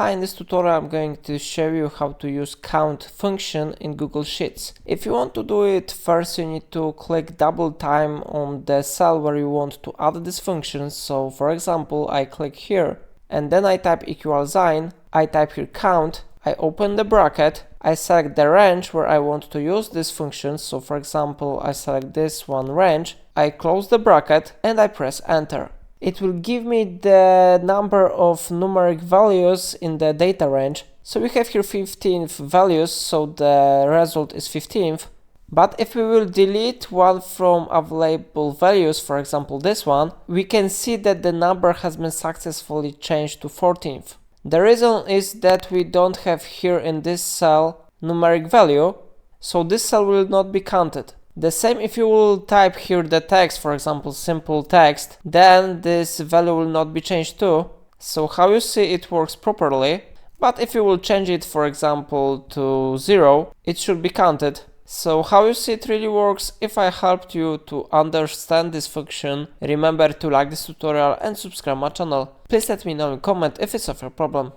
Hi, in this tutorial I'm going to show you how to use count function in Google Sheets. If you want to do it, first you need to click double time on the cell where you want to add this function. So for example, I click here and then I type equal sign, I type here count, I open the bracket, I select the range where I want to use this function. So for example, I select this one range, I close the bracket and I press enter. It will give me the number of numeric values in the data range. So we have here 15 values, so the result is 15th. But if we will delete one from available values, for example this one, we can see that the number has been successfully changed to 14th. The reason is that we don't have here in this cell numeric value, so this cell will not be counted. The same if you will type here the text, for example simple text, then this value will not be changed too. So how you see it works properly, but if you will change it for example to 0, it should be counted. So how you see it really works. If I helped you to understand this function, remember to like this tutorial and subscribe my channel. Please let me know in comment if it's of your problem.